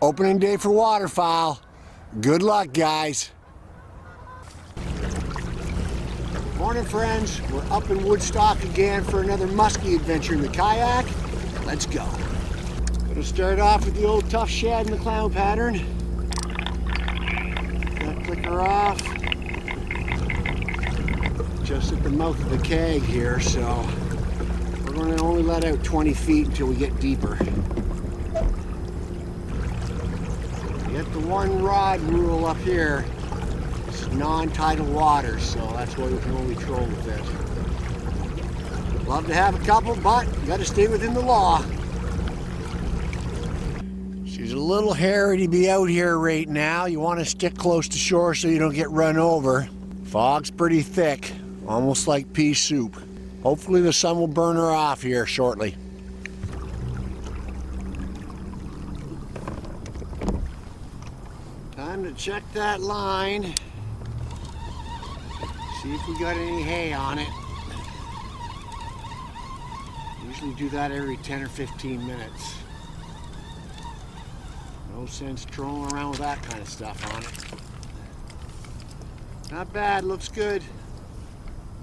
Opening day for waterfowl. Good luck, guys. Morning, friends. We're up in Woodstock again for another muskie adventure in the kayak. Let's go. Gonna start off with the old tough shad in the clown pattern. That clicker off. Just at the mouth of the keg here, so we're going to only let out 20 feet until we get deeper. Get the one rod rule up here. It's non-tidal water, so that's why we can only troll with it. Love to have a couple, but you got to stay within the law. She's a little hairy to be out here right now. You want to stick close to shore so you don't get run over. Fog's pretty thick, almost like pea soup. Hopefully the sun will burn her off here shortly. Time to check that line. See if we got any hay on it. Usually do that every 10 or 15 minutes. No sense trolling around with that kind of stuff on it. Not bad, looks good.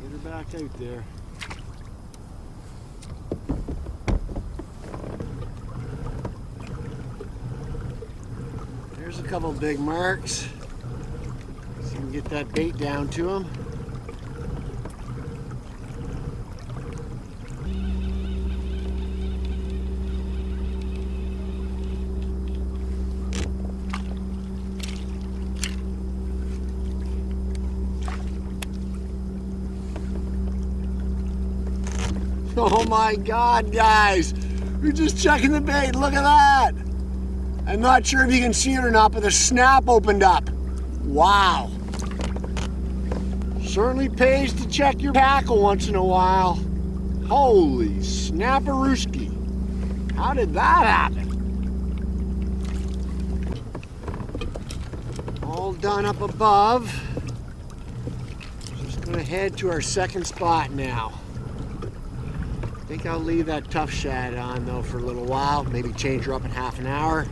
Get her back out there. There's a couple big marks. See if we can get that bait down to them. Oh my God, guys! We're just checking the bait. Look at that! I'm not sure if you can see it or not, but the snap opened up. Wow. Certainly pays to check your tackle once in a while. Holy snapperooski. How did that happen? All done up above. Just gonna head to our second spot now. I think I'll leave that tough shad on though for a little while. Maybe change her up in half an hour.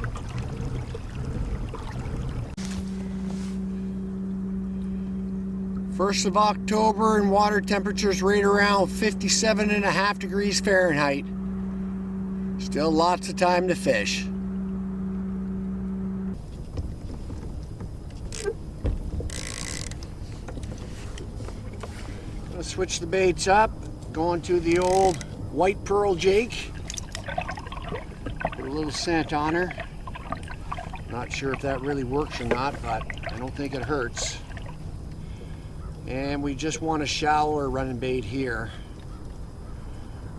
1st of October and water temperatures right around 57.5 degrees Fahrenheit. Still lots of time to fish. Gonna switch the baits up. Going to the old white pearl jake. Put a little scent on her. Not sure if that really works or not, but I don't think it hurts. And we just want a shallower running bait here.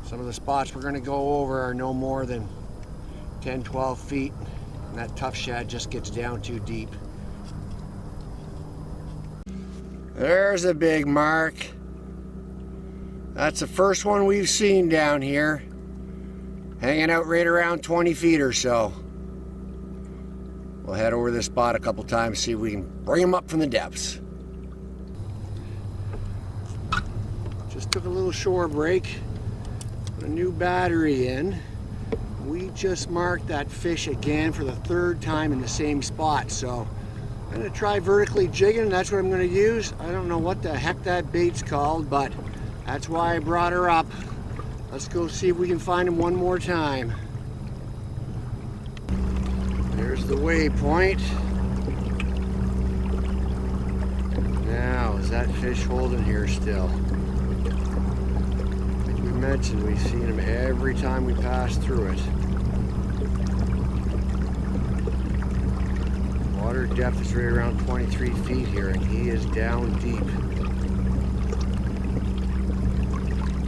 Some of the spots we're going to go over are no more than 10-12 feet, and that tough shad just gets down too deep. There's a big mark. That's the first one we've seen down here, hanging out right around 20 feet or so. We'll head over this spot a couple times, see if we can bring them up from the depths. Just took a little shore break, put a new battery in. We just marked that fish again for the 3rd time in the same spot, so I'm gonna try vertically jigging. That's what I'm gonna use. I don't know what the heck that bait's called, but that's why I brought her up. Let's go see if we can find him one more time. There's the waypoint. Now, is that fish holding here still? Like we mentioned, we've seen him every time we pass through it. Water depth is right around 23 feet here, and he is down deep.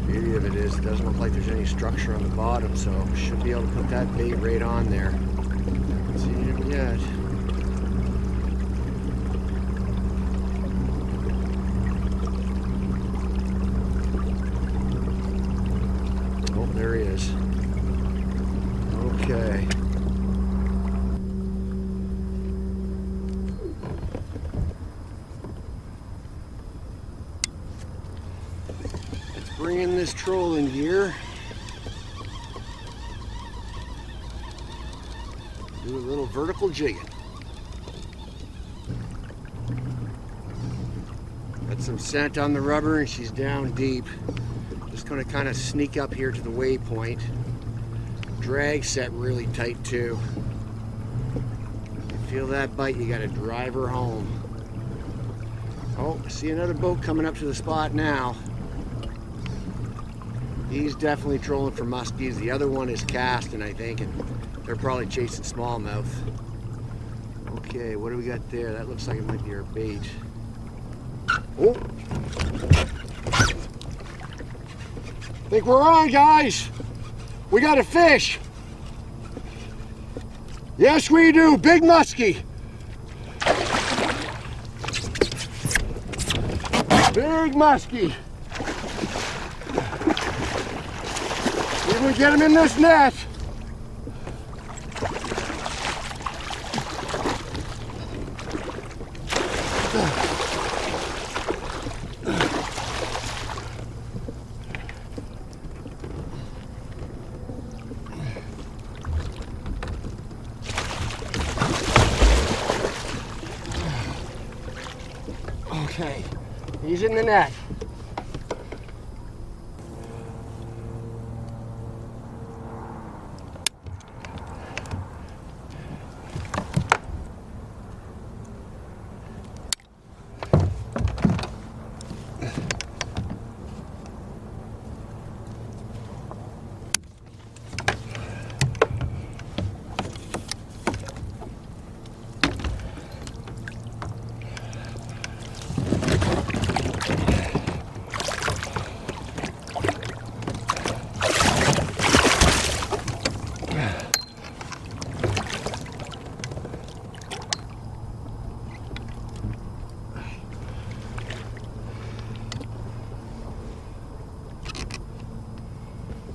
Beauty of it is, it doesn't look like there's any structure on the bottom, so should be able to put that bait right on there. Haven't seen him yet. Oh, there he is. Okay. Bring in this trolling gear. Do a little vertical jigging. Got some scent on the rubber and she's down deep. Just gonna kind of sneak up here to the waypoint. Drag set really tight too. You feel that bite, you gotta drive her home. Oh, I see another boat coming up to the spot now. He's definitely trolling for muskies. The other one is casting, I think, and they're probably chasing smallmouth. Okay, what do we got there? That looks like it might be our bait. Oh! I think we're on, guys. We got a fish. Yes, we do. Big muskie. Big muskie. We're gonna get him in this net. Okay, he's in the net.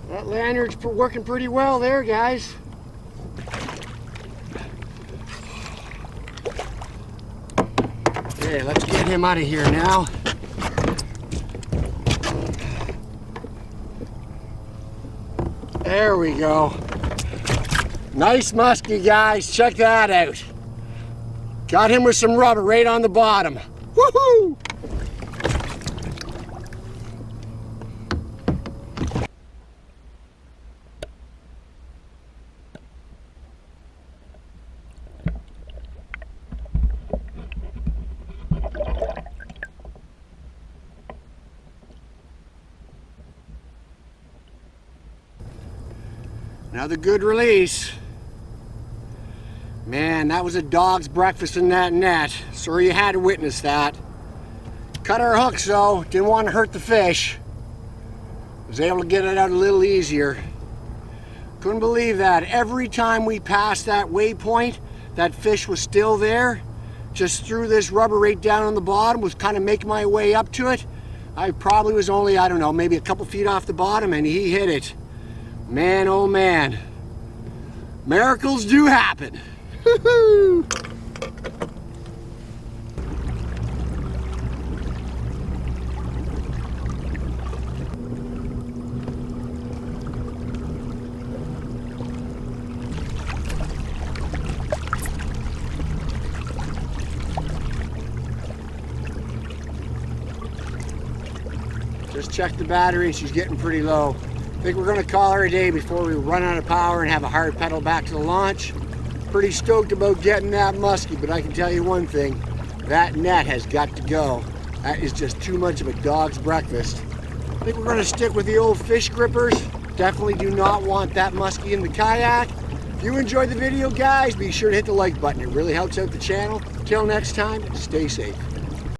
That lanyard's working pretty well there, guys. Okay, let's get him out of here now. There we go. Nice muskie, guys. Check that out. Got him with some rubber right on the bottom. Woohoo! Another good release. Man, that was a dog's breakfast in that net. Sorry you had to witness that. Cut our hooks though, didn't want to hurt the fish. Was able to get it out a little easier. Couldn't believe that. Every time we passed that waypoint, that fish was still there. Just threw this rubber right down on the bottom, was kind of making my way up to it. I probably was only, I don't know, maybe a couple feet off the bottom and he hit it. Man, oh man, miracles do happen. Just checked the battery, she's getting pretty low. I think we're going to call her a day before we run out of power and have a hard pedal back to the launch. Pretty stoked about getting that muskie, but I can tell you one thing, that net has got to go. That is just too much of a dog's breakfast. I think we're going to stick with the old fish grippers. Definitely do not want that muskie in the kayak. If you enjoyed the video, guys, be sure to hit the like button. It really helps out the channel. Till next time, stay safe.